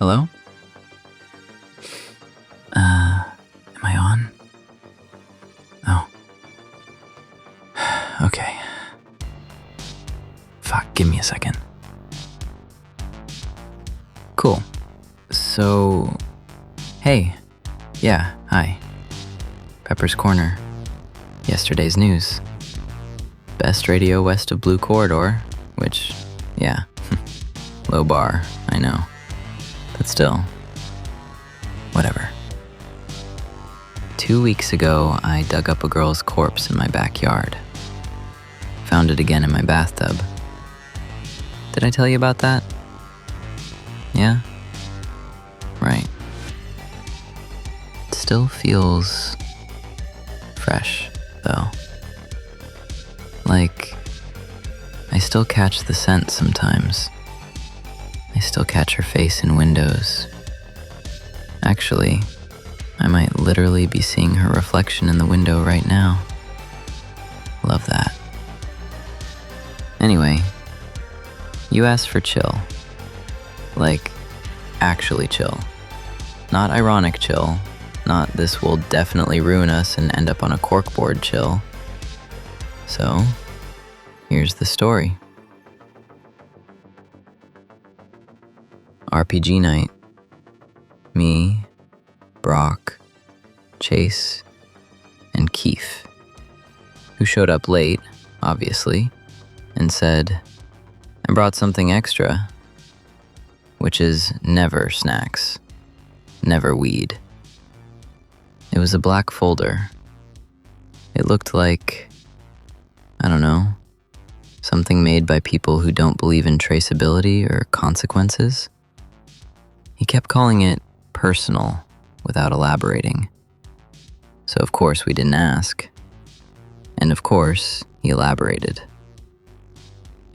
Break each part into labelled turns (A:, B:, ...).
A: Hello? Am I on? Oh. Okay. Fuck, give me a second. Cool. So, hey. Yeah, hi. Pepper's Corner. Yesterday's news. Best radio west of Blue Corridor, which, yeah, low bar, I know. But still, whatever. 2 weeks ago, I dug up a girl's corpse in my backyard. Found it again in my bathtub. Did I tell you about that? Yeah? Right. It still feels fresh, though. Like, I still catch the scent sometimes. I still catch her face in windows. Actually, I might literally be seeing her reflection in the window right now. Love that. Anyway, you asked for chill. Like, actually chill. Not ironic chill. Not this will definitely ruin us and end up on a corkboard chill. So, here's the story. RPG night. Me, Brock, Chase, and Keith, who showed up late, obviously, and said, I brought something extra, which is never snacks, never weed. It was a black folder. It looked like, I don't know, something made by people who don't believe in traceability or consequences. He kept calling it personal without elaborating. So of course we didn't ask. And of course, he elaborated.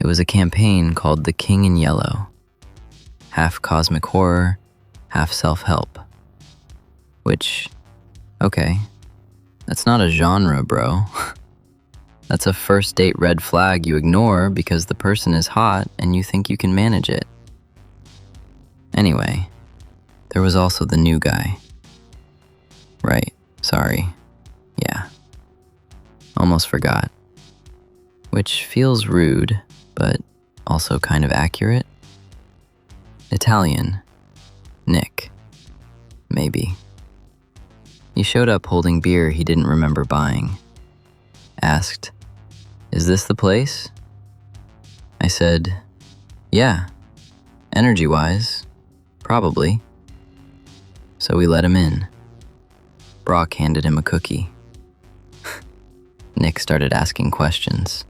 A: It was a campaign called The King in Yellow. Half cosmic horror, half self-help. Which, okay, that's not a genre, bro. That's a first date red flag you ignore because the person is hot and you think you can manage it. Anyway, there was also the new guy. Right, sorry. Yeah. Almost forgot. Which feels rude, but also kind of accurate. Italian. Nick. Maybe. He showed up holding beer he didn't remember buying. Asked, "Is this the place?" I said, "Yeah. Energy-wise, probably." So we let him in. Brock handed him a cookie. Nick started asking questions.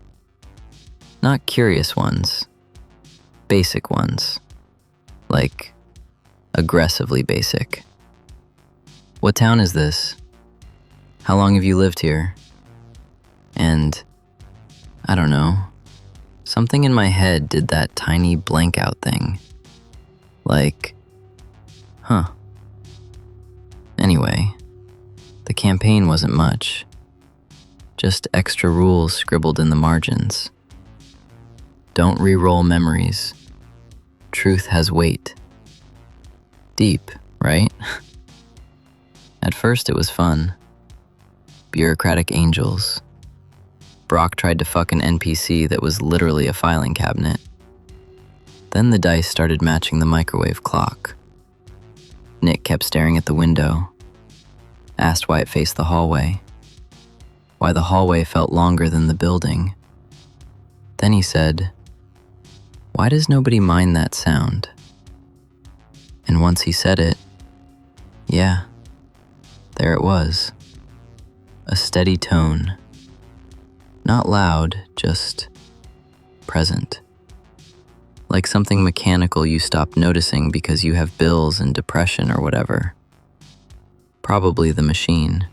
A: Not curious ones. Basic ones. Like, aggressively basic. What town is this? How long have you lived here? And, I don't know, something in my head did that tiny blank out thing. Like, huh. Anyway, the campaign wasn't much. Just extra rules scribbled in the margins. Don't re-roll memories. Truth has weight. Deep, right? At first it was fun. Bureaucratic angels. Brock tried to fuck an NPC that was literally a filing cabinet. Then the dice started matching the microwave clock. Nick kept staring at the window. Asked why it faced the hallway. Why the hallway felt longer than the building. Then he said, "Why does nobody mind that sound?" And once he said it, yeah, there it was. A steady tone. Not loud, just present. Like something mechanical you stop noticing because you have bills and depression or whatever. Probably the machine.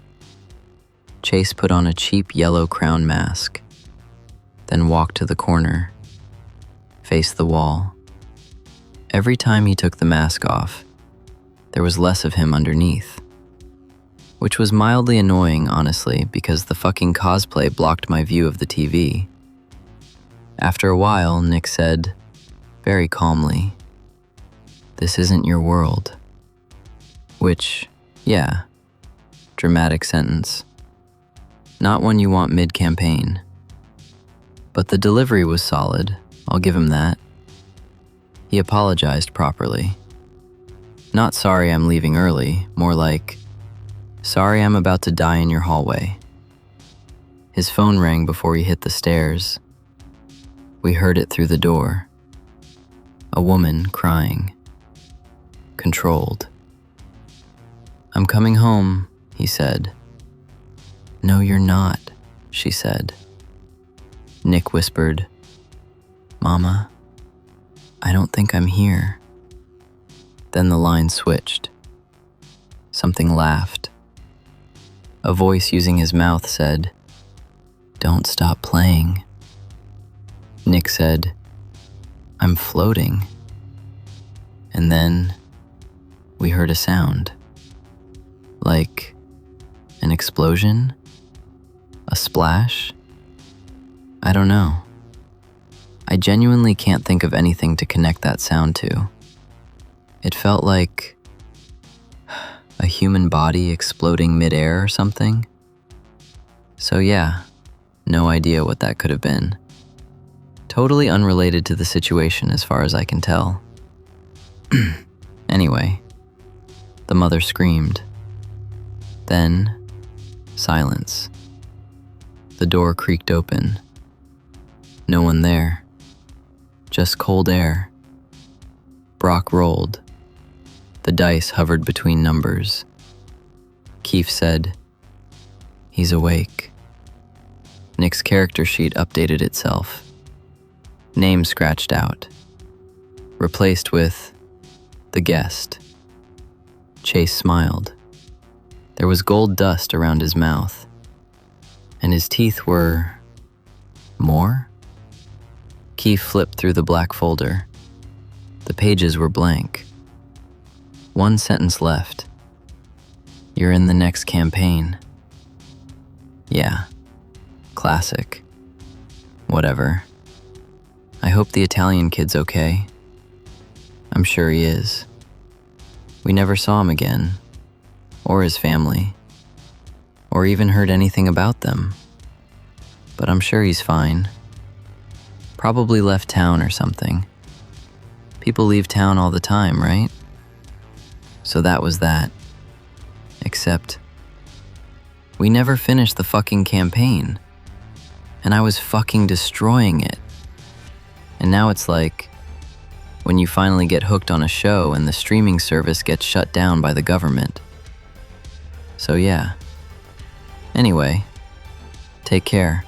A: Chase put on a cheap yellow crown mask, then walked to the corner, faced the wall. Every time he took the mask off, there was less of him underneath. Which was mildly annoying, honestly, because the fucking cosplay blocked my view of the TV. After a while, Nick said, very calmly, This isn't your world. Which, yeah, dramatic sentence. Not one you want mid-campaign. But the delivery was solid, I'll give him that. He apologized properly. Not sorry I'm leaving early, more like, sorry I'm about to die in your hallway. His phone rang before he hit the stairs. We heard it through the door. A woman crying. Controlled. I'm coming home, he said. No, you're not, she said. Nick whispered, Mama, I don't think I'm here. Then the line switched. Something laughed. A voice using his mouth said, Don't stop playing. Nick said, I'm floating. And then we heard a sound. Like an explosion? A splash? I don't know. I genuinely can't think of anything to connect that sound to. It felt like a human body exploding midair or something. So yeah, no idea what that could have been. Totally unrelated to the situation as far as I can tell. Anyway, the mother screamed. Then, silence. The door creaked open. No one there. Just cold air. Brock rolled. The dice hovered between numbers. Keith said, He's awake. Nick's character sheet updated itself. Name scratched out. Replaced with, The Guest. Chase smiled. There was gold dust around his mouth. And his teeth were... more? Keith flipped through the black folder. The pages were blank. One sentence left. You're in the next campaign. Yeah. Classic. Whatever. I hope the Italian kid's okay. I'm sure he is. We never saw him again, or his family, or even heard anything about them. But I'm sure he's fine. Probably left town or something. People leave town all the time, right? So that was that. Except, we never finished the fucking campaign. And I was fucking destroying it. And now it's like, when you finally get hooked on a show and the streaming service gets shut down by the government. So yeah. Anyway, take care.